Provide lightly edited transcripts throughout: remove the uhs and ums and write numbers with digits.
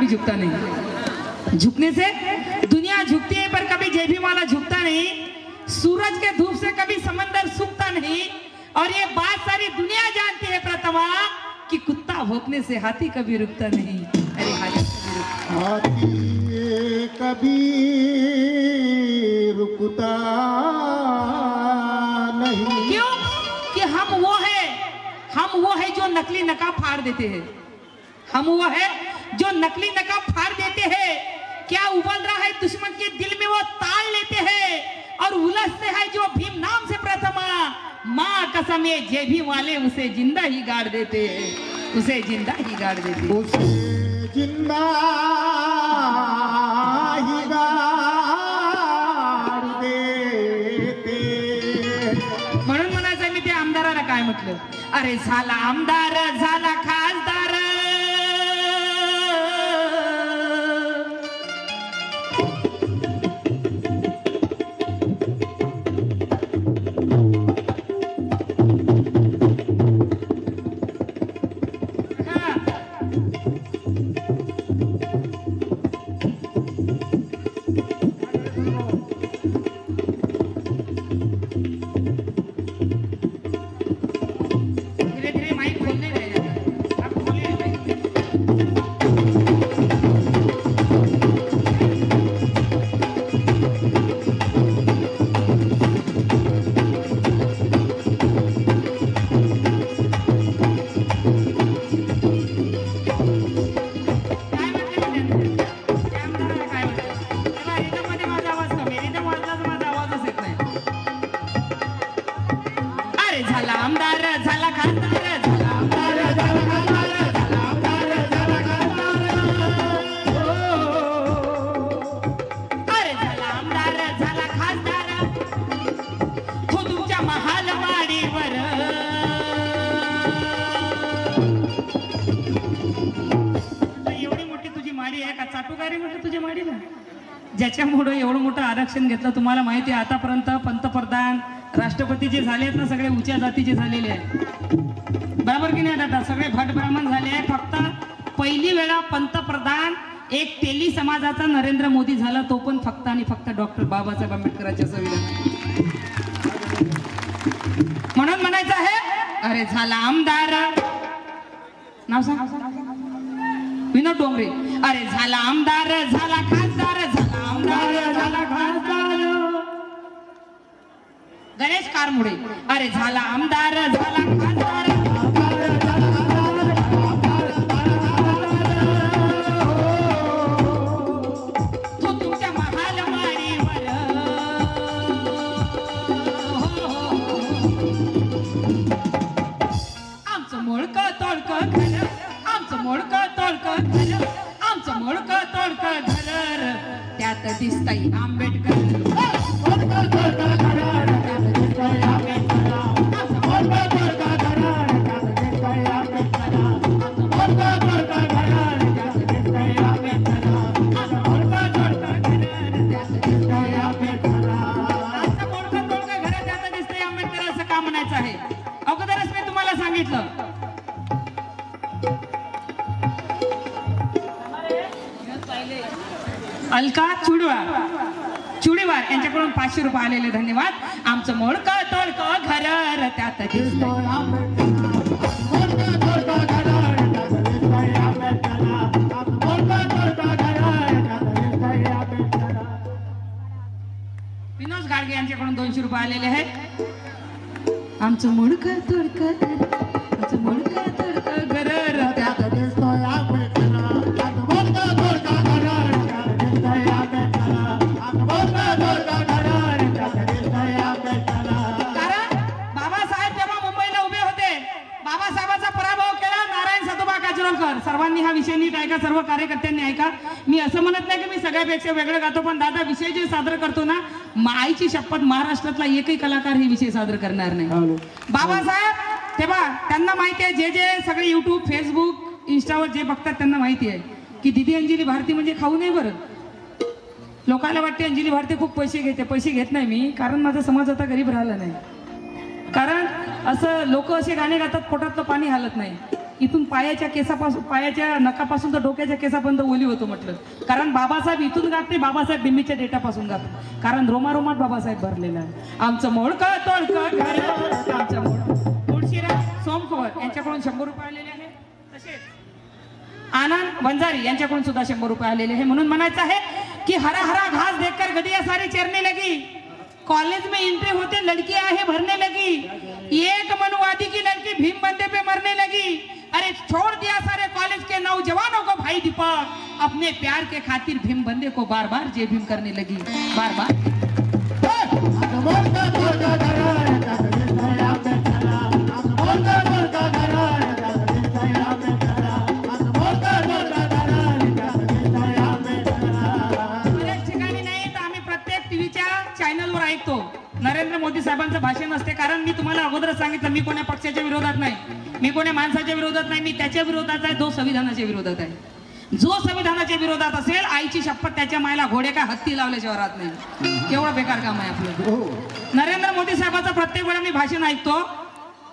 कभी झुकता नहीं। झुकने से दुनिया झुकती है पर कभी जय भीम वाला झुकता नहीं। सूरज के धूप से कभी समंदर सूखता नहीं। और ये बात सारी दुनिया जानती है प्रथमा कि कुत्ता भौंकने से हाथी कभी रुकता नहीं। अरे हाथी कभी रुकता नहीं। क्यों? कि हम वो है जो नकली नकाब फाड़ देते हैं। हम वो है जो नकली नकाब फाड़ देते हैं। क्या उबल रहा है दुश्मन के दिल में वो ताल लेते हैं और उलझते हैं जो भीम नाम से प्रथमा। माँ कसम ये जय भीम वाले उसे जिंदा ही गाड़ देते हैं। उसे जिंदा ही गाड़ देते हैं। उसे जिंदा ही गाड़ देते। म्हणून म्हणायचं मी ते आमदाराला काय म्हटलं, अरे झाला आमदार झाला खासदार। ज्याच्यामुळे एवढं मोठं आरक्षण घेतलं। तुम्हाला माहिती आहे आतापर्यंत पंतप्रधान राष्ट्रपती जे झाले आहेत ना सगळे उच्च जातीचे झालेले आहेत, बरोबर की नाही दादा? सगळे भट ब्राह्मण झाले आहेत। फक्त पहिली वेळा पंतप्रधान एक तेली समाजाचा नरेंद्र मोदी झाला, तो पण फक्त आणि फक्त डॉक्टर बाबासाहेब आंबेडकरांच्या संविधान। म्हणून म्हणायचं आहे अरे झाला आमदार, नाव सांग, विनोद डोंगरे। अरे झाला आमदार झाला खासदार, झाला आमदार झाला खासदार। गणेश कारमुडे, अरे झाला आमदार झाला खासदार। तो तुमच्या महाल माडीवर, आमचं मोडकं तोडकं घर, आमचं मोडकं तोडकं घर, आमचं मोडकं तोडकं घर, त्यात दिसतंय आंबेडकर। अगोदरच मी तुम्हाला सांगितलं अलका चुडीवार यांच्याकडून 500 रुपये आलेले, धन्यवाद। आमचं मोडकं तोडकं घर, त्यात विनोद गाडगे यांच्याकडून 200 रुपये आलेले आहेत। आमचं मोडकं तोडकं घर, आमचं मोडकं तोडकं घर, त्यात सर्वांनी हा विषय नीट ऐका, सर्व कार्यकर्त्यांनी ऐका। मी असं म्हणत नाही की मी सगळ्यापेक्षा वेगळं गातो, पण दादा विषय जे सादर करतो ना, आईची शपथ महाराष्ट्रातला एकही कलाकार हे विषय सादर करणार नाही। बाबासाहेब तेव्हा त्यांना माहिती आहे, जे जे सगळे युट्यूब फेसबुक इंस्टावर जे बघतात त्यांना माहिती आहे की दीदी अंजली भारती म्हणजे खाऊ नाही। बरं, लोकांना वाटते अंजली भारती खूप पैसे घेते, पैसे घेत नाही मी, कारण माझा समाज आता गरीब राहिला नाही। कारण असं लोक असे गाणे गातात पोटातलं पाणी हालत नाही। इथून पायाच्या केसापासून, पायाच्या नकापासून तर डोक्याच्या केसापर्यंत ओली होतो म्हटलं. कारण बाबासाहेब इथून गात नाही, बाबासाहेब बिंबीच्या डेटापासून गातो. कारण रोमारोमात बाबासाहेब भरलेला आहे. आमचं मोडकं तोडकं घर, आमचं मोड मुळशीराम सोमकुवर यांच्याकडून 100 रुपये आलेले आहे. तसेच आनंद वंजारी यांच्याकडून सुद्धा 100 रुपये आलेले आहे. म्हणून म्हणायचं आहे कि हरा हरा घास देखकर गदिया सारी चरने लगी, कॉलेज में एंट्री होते लड़की आहे भरने लगी, एक मनुवादी की लड़की भीम बंदे पे मरने लगी, अरे छोड़ दिया सारे कॉलेज के नौजवानों को भाई दीपक, अपने प्यार के खातिर भीम बंदे को बार बार जय भीम करने लगी. बार बार नरेंद्र मोदी साहेबांचं भाषण असते. कारण मी तुम्हाला अगोदरच सांगितलं, मी कोण्या पक्षाच्या विरोधात नाही, मी कोण्या माणसाच्या विरोधात नाही, मी त्याच्या विरोधात आहे जो संविधानाच्या विरोधात आहे. जो संविधानाच्या विरोधात असेल, आईची शपथ त्याच्या मायला घोडे का हत्ती लावल्याशिवाय राहत नाही. केवढं बेकार काम आहे आपलं. नरेंद्र मोदी साहेबांचं प्रत्येक वेळा मी भाषण ऐकतो,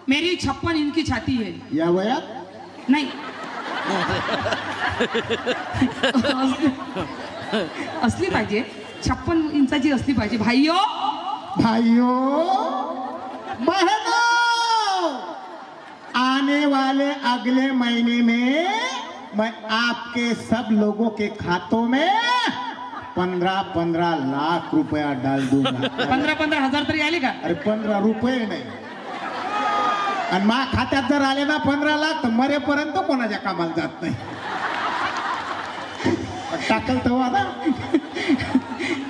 मेरी 56 इंची छाती है. या वयात नाही असली पाहिजे, 56 इंचाची असली पाहिजे. भाइयों बहनों, आने वाले अगले महीने में मैं आपके सब लोगों के खातों में 15-15 लाख रुपया डाल दूंगा. 15-15 हजार तरी आले का? अरे 15 रुपये नाही. आणि मा खात्यात जर आले ना 15 लाख तर मरेपर्यंत कोणाच्या कामाला जात नाही. टाकल तेव्हा ना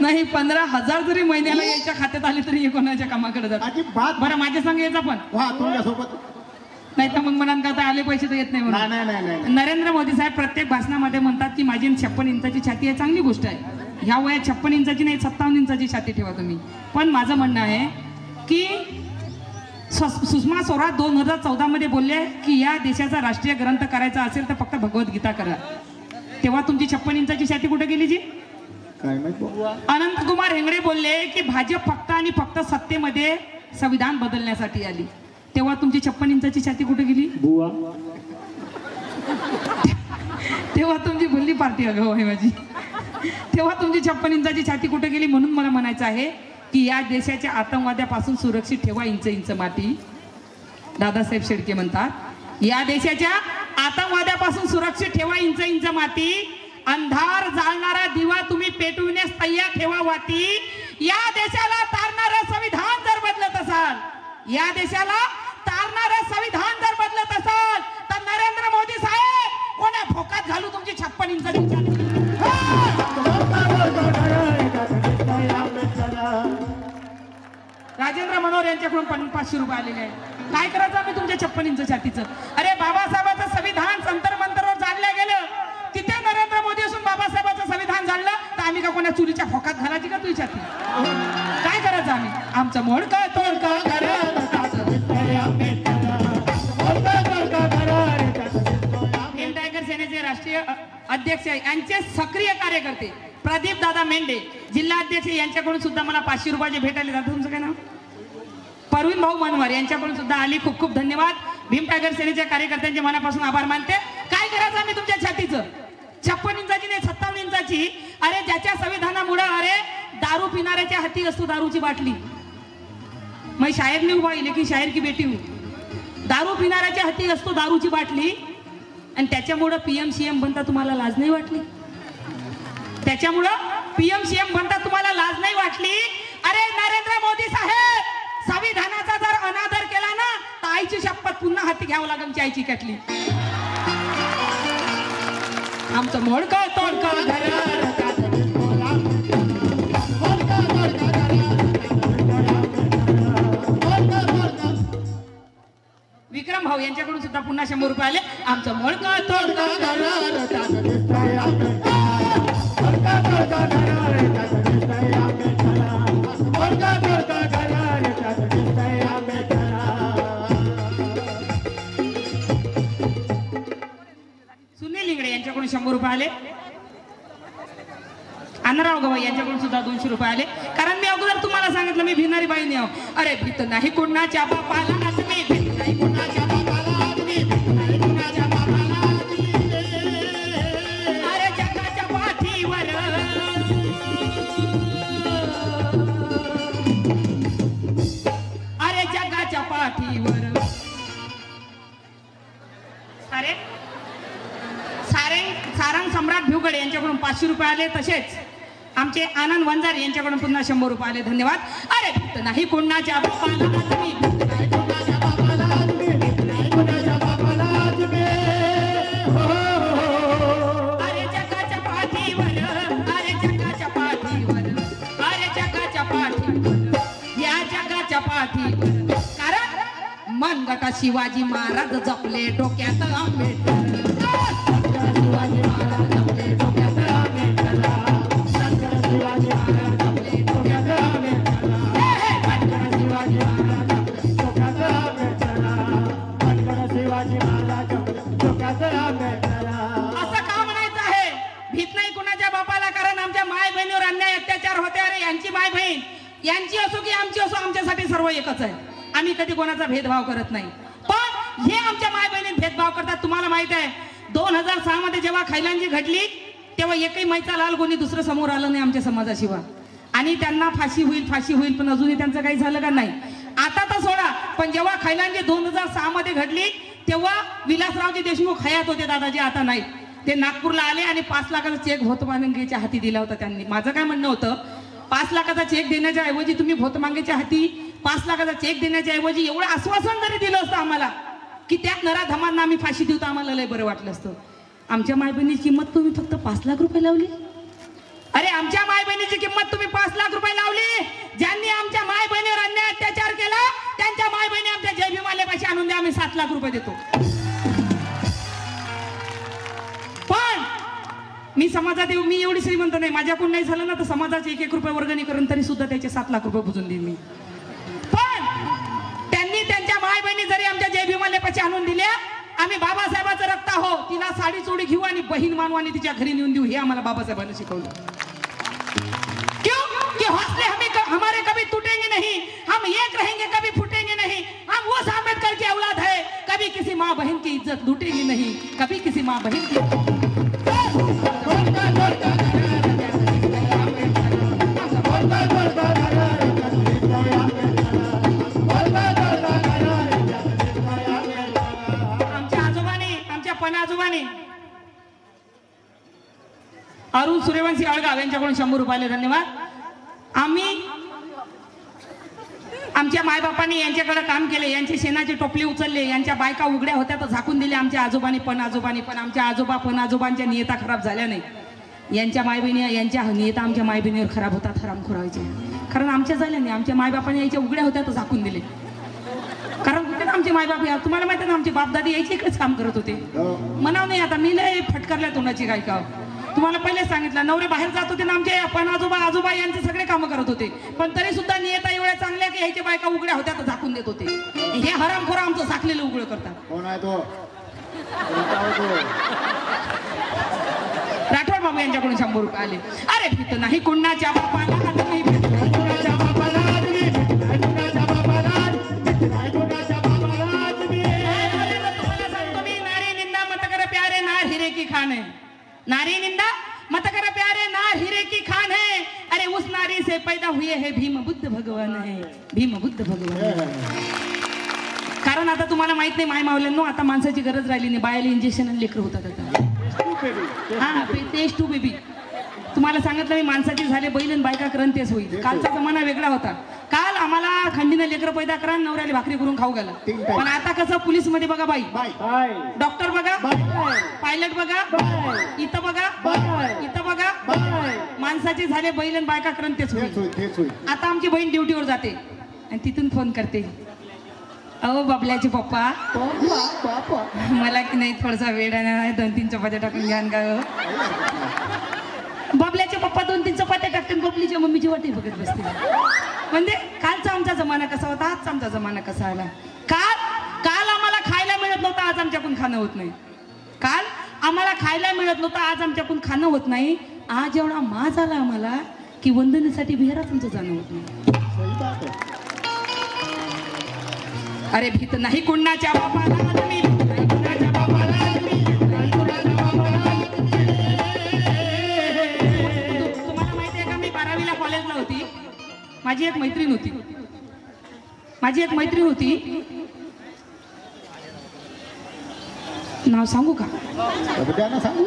नाही, 15,000 जरी महिन्याला याच्या खात्यात आले तरी कोणाच्या कामाकडे जात. अजिबात. बरं माझ्या संग यायचा पण वा तुमच्यासोबत नाही तर मग म्हणाल का आता आले पैसे तर येत नाही म्हणून. नाही. नरेंद्र मोदी साहेब प्रत्येक भाषणामध्ये म्हणतात की माझी 56 इंचाची छाती आहे. चांगली गोष्ट आहे. ह्या वयात 56 इंचाची नाही 57 इंचाची छाती ठेवा तुम्ही. पण माझं म्हणणं आहे की सुषमा स्वराज 2014 मध्ये बोलले की या देशाचा राष्ट्रीय ग्रंथ करायचा असेल तर फक्त भगवद्गीता करा. तेव्हा तुमची 56 इंचाची छाती कुठे गेली जी? काय माहित. अनंत कुमार हेगडे बोलले की भाजप फक्त आणि फक्त सत्तेमध्ये संविधान बदलण्यासाठी आली. तेव्हा तुमची 56 इंचाची छाती कुठे गेली? बुवा. तेव्हा तुमची भल्ली पार्टी अगं आहे माझी. तेव्हा तुमची 56 इंचाची छाती कुठे गेली? म्हणून मला म्हणायचं आहे की या देशाच्या आतंकवाद्यापासून सुरक्षित ठेवा इंच इंच माती. दादासाहेब शेळके म्हणतात या देशाच्या आतंकवाद्यापासून सुरक्षित ठेवा इंच इंच माती. अंधार जाळणारा दिवा तुम्ही पेटविण्यास तयार ठेवा वाती. या देशाला तारणारं संविधान जर बदलत असाल, या देशाला तारणारं संविधान जर बदलत असाल तर नरेंद्र मोदी साहेब कोण्या भोकात घालू तुमची 56 इंचाची छाती. राजेंद्र मनोहर यांच्याकडून 500 रुपये आलेले आहेत. काय करायचं आम्ही तुमच्या 56 इंच छातीचं? अरे बाबासाहेबांचं संविधान संतर मंतरवर जाळलं गेलं, तिथे नरेंद्र मोदी असून बाबासाहेबांचं संविधान जाळलं तर आम्ही का कोणा चुलीच्या फोकात घालायची का तुझी छाती? काय करायचं आम्ही? आमचं मोडकं तोडकं घर. भीम टायगर सेनेचे राष्ट्रीय अध्यक्ष यांचे सक्रिय कार्यकर्ते प्रदीप दादा मेंढे जिल्हा अध्यक्ष यांच्याकडून सुद्धा मला 500 रुपयाचे भेटायला जातात. तुमचं काय नाव? परवीन भाऊ मनवार यांच्याकडून सुद्धा आली. खूप खूप धन्यवाद. भीम टायगर सेनेच्या कार्यकर्त्यांचे मनापासून आभार मानते. काय करायचं आम्ही तुमच्या छातीचं? 56 इंचाची नाही 57 इंचाची. अरे ज्याच्या संविधानामुळे अरे दारू पिणाऱ्याच्या हाती असतो दारूची बाटली. मैं शायर नहीं हुआ लेकिन शायर की बेटी हूँ. दारू पिणाऱ्याच्या हाती असतो दारूची बाटली आणि त्याच्यामुळं पीएम बनता तुम्हाला लाज नाही वाटली? त्याच्यामुळं पीएम बनता तुम्हाला लाज नाही वाटली? अरे नरेंद्र मोदी साहेब, संविधानाचा जर अनादर केला ना तर आईची शपथ पुन्हा हाती घ्यावं लागेल आईची कटली. आमचं मोडकं तोडकं घर. विक्रम भाऊ यांच्याकडून सुद्धा पुन्हा 100 रुपये आले. आमचं मोडकं तोडकं सुनील लिंगडे यांच्याकडून 100 रुपये आले. अनराव गवई यांच्याकडून सुद्धा 200 रुपये आले. कारण मी अगोदर तुम्हाला सांगितलं मी भिनारी बाई नाही आहो. अरे भीत नाही कुणाच्या बापाला, आज मी भीत नाही कुणाच्या बापाला, आज मी भीत नाही कुणाच्या गायकवाड यांच्याकडून 500 रुपये आले. तसेच आमचे आनंद वंजारे यांच्याकडून पुन्हा 100 रुपये आले. धन्यवाद. अरे भीत नाही कुणाच्या बापाला आदमी, भीत नाही कुणाच्या बापाला आदमी, भीत नाही कुणाच्या बापाला आदमी. अरे जगाच्या पाठीवर, अरे जगाच्या पाठीवर, अरे जगाच्या पाठीवर, या जगाच्या पाठीवर. कारण मनगटा शिवाजी महाराज जपले डोक्यात आंबेडकर. शिवाजी महाराज जपले डोक्यात आंबेडकर. शिवाजी महाराज जपले डोक्यात आंबेडकर. शिवाजी महाराज जपले डोक्यात आंबेडकर. शिवाजी महाराज जपले डोक्यात आंबेडकर. असं का म्हणायचं आहे? भीत नाही कुणाच्या बापाला. कारण आमच्या माय बहिणीवर अन्याय अत्याचार होते. अरे यांची माय बहीण यांची असो की आमची असो, आमच्यासाठी सर्व एकच आहे. आम्ही कधी कोणाचा भेदभाव करत नाही. पण हे आमच्या माय बहिणी भेदभाव करतात. तुम्हाला माहित आहे 2006 मध्ये जेव्हा खैलांजी घडली तेव्हा एकही मैचा लाल कोणी दुसरं समोर आलं नाही आमच्या समाजाशिवाय. आणि त्यांना फाशी होईल पण अजूनही त्यांचं काही झालं का नाही. आता तर सोडा, पण जेव्हा खैलांजी 2006 मध्ये घडली तेव्हा विलासरावजी देशमुख हयात होते दादाजी, आता नाही. ते नागपूरला आले आणि 5 लाखाचा चेक भोतमांगेच्या हाती दिला होता त्यांनी. माझं काय म्हणणं होतं, 5 लाखाचा चेक देण्याच्या ऐवजी तुम्ही भोतमांगेच्या हाती 5 लाखाचा चेक देण्याच्या ऐवजी एवढं आश्वासन जरी दिलं असतं आम्हाला की त्या नराधमांना आम्ही फाशी देऊ, तर आम्हाला लय बरं वाटलं असतं. आमच्या माय बहिणीची किंमत तुम्ही फक्त 5 लाख रुपये लावली. अरे आमच्या माय बहिणीची किंमत तुम्ही 5 लाख रुपये लावली. ज्यांनी आमच्या माय बहिणीवर अन्याय अत्याचार केला त्यांच्या माय बहिणी आमच्या जय भीमाला पैसे आणून द्या, आम्ही 7 लाख रुपये देतो. पण मी समाजात येऊ, मी एवढी श्रीमंत नाही, माझ्याकडून नाही झालं ना तर समाजाचे 1-1 रुपये वर्गणी करून तरी सुद्धा त्याचे 7 लाख रुपये बुजून देईन मी. पण त्यांनी त्यांच्या माय बहिणी जरी आमच्या जय भीमाला पैसे आणून दिल्या, आम्ही बाबासाहेबाचं रक्त आहो, तिला साडी चोडी घेऊ आणि बहीण मानू आणि तिच्या घरी नेऊन देऊ, हे आम्हाला बाबासाहेबांनी शिकवलं. क्यों कि हौसले हमारे कभी टूटेंगे नहीं, हम एक रहेंगे कभी फूटेंगे नहीं. हम वो आंबेडकर की औलाद है, कभी किसी माँ बहन की इज्जत लूटेंगे नहीं, कभी किसी माँ बहन की. आजोबाने अरुण सूर्यवंशी अळगाव यांच्याकडून 100 रुपये आले. धन्यवाद. आम्ही आमच्या मायबापांनी यांच्याकडे काम केले, यांची शेणाची टोपली उचलले, यांच्या बायका उघड्या होत्या तर झाकून दिल्या आमच्या आजोबांनी. पण आमच्या आजोबांच्या नियता खराब झाल्या नाही. यांच्या मायबहिणी यांच्या नियता आमच्या मायबहिणीवर खराब होतात, हरामखोरायचे. कारण आमच्या झाल्या नाही. आमच्या मायबापांनी यायच्या उघड्या होत्या तर झाकून दिले. कारण कुठे आमचे मायबाप या तुम्हाला माहिती ना, आमचे बापदादी यायचे इकडेच काम करत होते. म्हणाव नाही आता मी लय फटकारल्या तोंडाची गायका. तुम्हाला पहिले सांगितलं, नवरे बाहेर जात होते ना आमचे पण आजोबा यांचे सगळे कामं करत होते. पण तरी सुद्धा नियता एवढ्या चांगल्या की ह्याच्या बायका उघड्या होत्या तर झाकून देत होते. हे हरामखोर आमचं झाकलेलं उघडं करतात. कोण आहे तो? राठोड बाबू यांच्याकडून 100 रुपये आले. अरे भीत नाही कुणाच्या बापाला आदमी, भीत नाही कुणाच्या बापाला आदमी, भीत नाही कुणाच्या बापाला आदमी, भीत नाही कुणाच्या बापाला आदमी. तुम्हाला सांगतो मी, नारी निंदा मत कर प्यारे नार हिरे की खान है. नारी निंदा मत कर प्यारे नार हिरे की खान है. अरे उस नारी से पैदा हुए है भीम बुद्ध भगवान है, भीम बुद्ध भगवान. कारण आता तुम्हाला माहित नाही माय मावल्यांनो, आता माणसाची गरज राहिली नाही. बायाला इंजेक्शन आणि लेकर होतात आता. हा तेच टू बेबी. तुम्हाला सांगितलं मी, माणसाची झाले बैल आणि बायका करण तेच होईल. कालचा जमाना वेगळा होता. काल आम्हाला खंडीनं लेकर पैदा करा, नवऱ्याला भाकरी करून खाऊ घाला. पण आता कसं, पोलीस मध्ये बघा बाई, डॉक्टर बघा, पायलट बघा, इथं बघा, इथं बघा. माणसाचे झाले बैल आणि बायका करण तेच होईल. आता आमची बहीण ड्युटीवर जाते आणि तिथून फोन करते, अहो बाबल्याचे पप्पा मला की नाही थोडासा वेळ आहे, 2-3 चपात्या टाकून घ्या का. बाबल्याचे पप्पा 2-3 चपात्या टाकते, बबलीच्या मम्मीची वाटी बघत बसते. म्हणजे कालचा आमचा जमाना कसा होता, आजचा आमचा जमाना कसा आला. काल आम्हाला खायला मिळत नव्हतं, आज आमच्याकडून खाणं होत नाही. काल आम्हाला खायला मिळत नव्हतं, आज आमच्याकडून खाणं होत नाही. आज एवढा माज आला आम्हाला की वंदनेसाठी बिहारात तुमचं जाणं होत नाही. अरे भीत नाही कुणाच्या बापाला आदमी, भीत नाही कुणाच्या बापाला आदमी, भीत नाही कुणाच्या बापाला आदमी. तुम्हाला माहिती आहे का, मी 12वीला कॉलेजला होती. माझी एक मैत्रीण होती. नाव सांगू का? सांगू.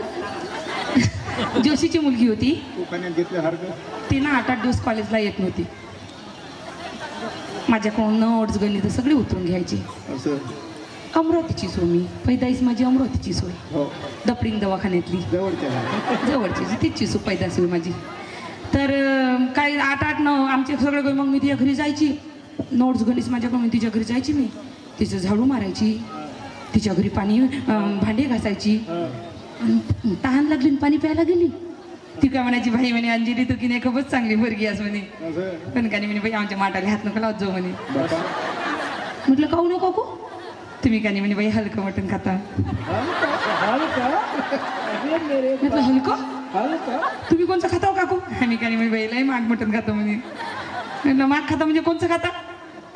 जोशीची मुलगी होती. उखाण्यात घेतलं हरकत. ती ना 8-8 दिवस कॉलेजला येत नव्हती. माझ्याकडून नोट्स गणित सगळी उतरून घ्यायची. असं अमरावतीची सोय मी पैदाईस माझी अमरावतीची सोय. हो दपडिंग दवाखान्यातली जवळची तिची सो पैदास होई माझी. तर काय 8-8-9 आमचे सगळे मग मी तिच्या घरी जायची. नोट्स गणित माझ्याकडून तिच्या घरी जायची. मी तिचं झाडू मारायची. तिच्या घरी पाणी भांडे घासायची. तहान लागली पाणी प्यायला गेली. ती काय म्हणायची भाई म्हणे अंजली तू की नाही खूपच चांगली मुलगी आहेस म्हणे. पण काय म्हणे बाई आमच्या माटाला हात नको लावत जाऊ म्हणे. म्हटलं काहू नको काकू तुम्ही काय म्हणे बाई हलकं मटण खाता. म्हटलं हलकं तुम्ही कोणचं खाता हो काकू. आम्ही काय म्हणे बाई लय माग मटण खातो म्हणे. म्हटलं माग खाता म्हणजे कोणचं खाता.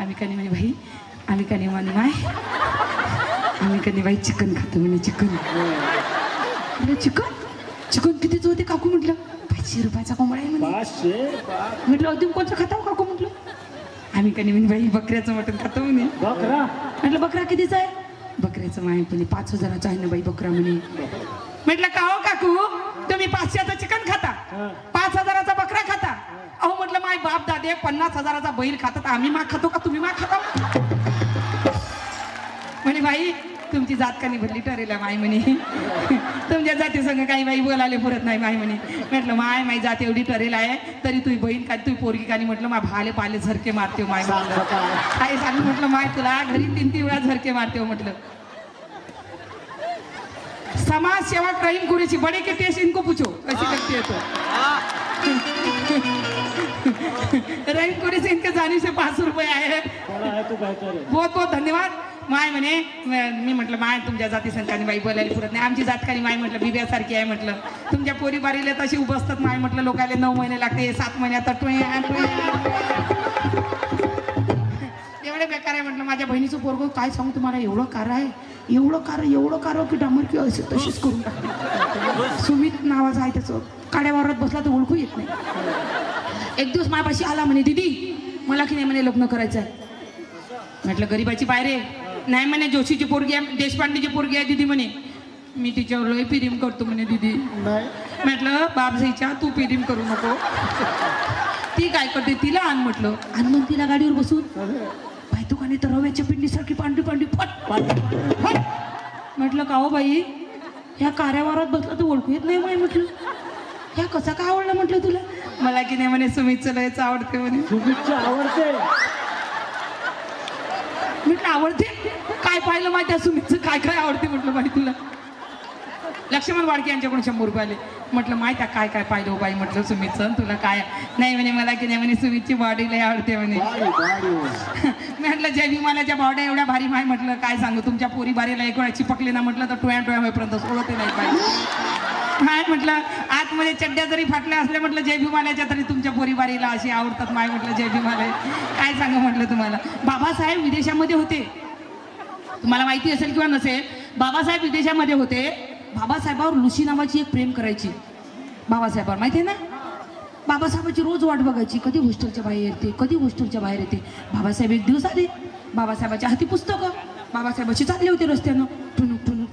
आम्ही काय म्हणे भाई आम्ही काय म्हणे माय आम्ही कधी बाई चिकन खातो म्हणे. चिकन चिकन चिकन कितीच होते काकू. म्हटलं 500 रुपयाचा कोंबडा आहे म्हणे. म्हटलं अजून कोणचं खाता हो काकू. म्हटलं आम्ही कधी म्हणे बाई बकऱ्याचं मटण खातो म्हणे. बकरा. म्हटलं बकरा कितीचा आहे. बकऱ्याचं माय म्हणे 5,000चा आहे ना बाई बकरा म्हणे. म्हटलं का हो काकू तुम्ही 500चं चिकन खाता 5,000चा बकरा खाता. अहो म्हटलं माय बाप दादे 50,000चा बैल खातात आम्ही माग खातो का तुम्ही माग खाता. म्हणे बाई तुमची जात का नाही भरली ठरेल माय म्हणे. तुमच्या जाती संग काही बाई बोलायला पुरत नाही माय म्हणे. म्हटलं माय माई जात एवढी ठरेल आहे तरी तुझी बहीण काय तुझी पोरगी का नाही. म्हटलं मा भाले पाले झरके मारते माय. काय सांगू म्हटलं माय तुला घरी 3-3 वेळा झरके मारते म्हटलं. समाज सेवा क्राइम कुरेची बड़े के टेस्ट इनको पूछो कैसे करते है. तो रहीम कुरे से इनके जाने से 500 रुपये आए हैं. बहुत बहुत धन्यवाद. माय म्हणे मी म्हटलं माय तुमच्या जाती संतांनी बाई बोलायला पुरत नाही. आमची जातकानी माय म्हटलं बिब्यासारखी आहे म्हटलं. तुमच्या पोरी बारीला तशी उभं असतात माय म्हटलं. लोकायला 9 महिने लागते 7 महिन्यात एवढे बेकार आहे म्हटलं. माझ्या बहिणीचं पोरगं काय सांगू तुम्हाला एवढं कार आहे एवढं कार की डांबर किंवा असे तशीच करून टाकते. सुमित नावाचं आहे त्याचं. काड्यावरात बसला तर ओळखू येत नाही. एक दिवस माझ्यापाशी आला म्हणे दीदी मला की नाही म्हणे लग्न करायचं आहे. म्हटलं गरीबाची पायरे नाही म्हणे जोशीची पोरगी आहे देशपांडेची पोरगी आहे दीदी म्हणे. मी तिच्यावर लय प्रेम करतो म्हणे दीदी. म्हटलं बाप जायच्या तू प्रेम करू नको. ती काय करते तिला आण म्हटलं. आण मग तिला गाडीवर बसून बाई तू का नाही तर रव्याच्या पिंडीसारखी पांढरी पांढरी फट. म्हटलं का हो बाई ह्या कार्यावारात बसला तर ओळखू येत नाही म्हटलं. ह्या कसा का आवडला म्हटलं तुला. मला की नाही म्हणे सुमितचं लयच आवडते म्हणे. सुमितचं आवडते. म्हटलं आवडते काय पाहिलं माहिती आहे सुमितचं काय काय आवडते म्हटलं बाई तुला. लक्ष्मण वाडके यांच्याकडून 100 रुपये आले. म्हटलं माहिती आहे काय काय पाहिलं बाई म्हटलं सुमितचं तुला काय नाही म्हणे. मला की नाही म्हणे सुमितची बॉडी लय आवडते म्हणे. म्हटलं जय भीमालाच्या बॉड्या एवढ्या भारी माय म्हटलं काय सांगू. तुमच्या पोरी बारीला एक वेळा चिपकली ना म्हटलं तर टोया होईपर्यंत सोडते नाही पाहिजे. माय म्हटलं आतमध्ये चड्ड्या जरी फाटल्या असल्या म्हटलं जय भीमालाच्या तरी तुमच्या पोरी बारीला अशी आवडतात माय म्हटलं. जय भीमालय काय सांगू म्हटलं तुम्हाला. बाबासाहेब विदेशामध्ये होते. तुम्हाला माहिती असेल किंवा नसेल बाबासाहेब विदेशामध्ये होते. बाबासाहेबावर लुसी नावाची एक प्रेम करायची. बाबासाहेबावर माहिती आहे ना. बाबासाहेबाची रोज वाट बघायची कधी हॉस्टेलच्या बाहेर येते कधी हॉस्टेलच्या बाहेर येते. बाबासाहेब एक दिवस आले. बाबासाहेबाच्या हाती पुस्तकं. बाबासाहेबाची चालले होते रस्त्यानं टुनुक टुनुक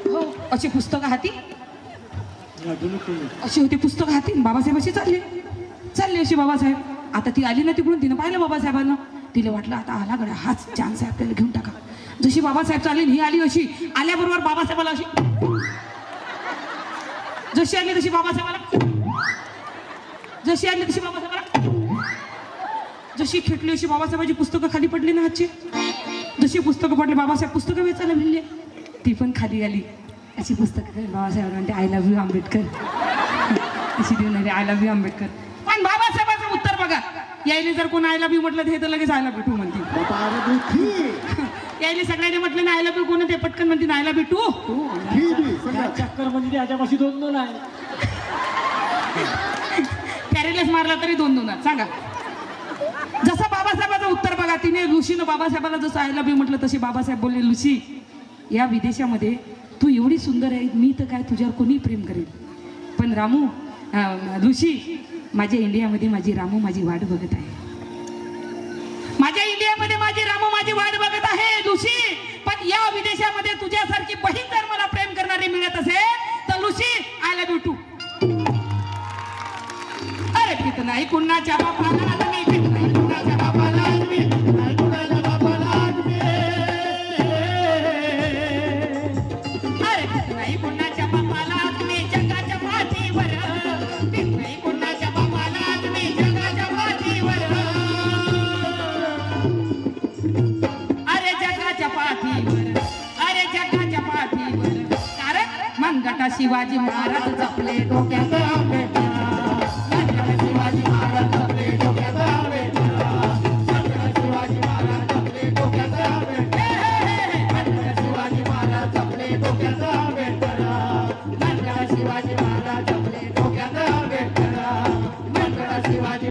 हो अशी पुस्तकं हाती अशी होती पुस्तकं हाती. बाबासाहेब अशी चालले अशी बाबासाहेब. आता ती आली ना तिकडून तिनं पाहिलं बाबासाहेबांना. तिला वाटलं आता आला गड्या हाच चान्स आहे आपल्याला घेऊन टाका. जशी बाबासाहेब चालली ही आली अशी आल्याबरोबर बाबासाहेबाला अशी जशी आली तशी बाबासाहेबाला जशी आली तशी बाबासाहेबाला जशी खेटली अशी बाबासाहेबाची पुस्तकं खाली पडली ना हातची. जशी पुस्तकं पडली बाबासाहेब पुस्तकं वेचायला भिडले. ती पण खाली आली अशी पुस्तकं. बाबासाहेब म्हणते आय लव्ह यू आंबेडकर अशी देऊन आली आय लव्ह यू आंबेडकर. पण बाबासाहेबाचं उत्तर बघा. यायले जर कोण आय लव्ह यू म्हटलं हे तर लगेच आय लव्ह यू टू म्हणते. यायले सगळ्यांनी म्हटलं ना आय लव्ह यू कोण ते पटकन म्हणते आय लव्ह यू टू. चक्कर म्हणजे याच्यापाशी 2-2 आहे. कॅरेलेस मारला तरी 2-2 सांगा. जसं बाबासाहेबाचं उत्तर बघा. तिने लुशीनं बाबासाहेबाला जसं आय लव्ह यू म्हटलं तशी बाबासाहेब बोलले लुशी या विदेशामध्ये तू एवढी सुंदर आहे मी तर काय तुझ्यावर कोणी प्रेम करेल. पण रामू लुशी माझ्या इंडियामध्ये माझी रामू माझी वाट बघत आहे. माझ्या इंडियामध्ये माझी रामू माझी वाट बघत आहे लुशी. पण या विदेशामध्ये तुझ्यासारखी बहीण जर मला प्रेम करणारी मिळत असेल तर लुशी नाही कुणाच्या बापाला आदमी, भीत नाही कुणाच्या बापाला आदमी, नाही कुणाच्या बापाला आदमी. अरे भीत नाही कुणाच्या बापाला आदमी जगाच्या पाठीवर, भीत नाही कुणाच्या बापाला आदमी जगाच्या पाठीवर. अरे जगाच्या पाठीवर, अरे जगाच्या पाठीवर. कारण मनगटा शिवाजी महाराज जपले डोक्यात आंबेडकर. मनगटा शिवाजी महाराज जपले डोक्यात आंबेडकर. मनगटा शिवाजी महाराज जपले डोक्यात आंबेडकर. मनगटा शिवाजी महाराज जपले डोक्यात आंबेडकर. मनगटा शिवाजी महाराज जपले डोक्यात आंबेडकर. मनगटा शिवाजी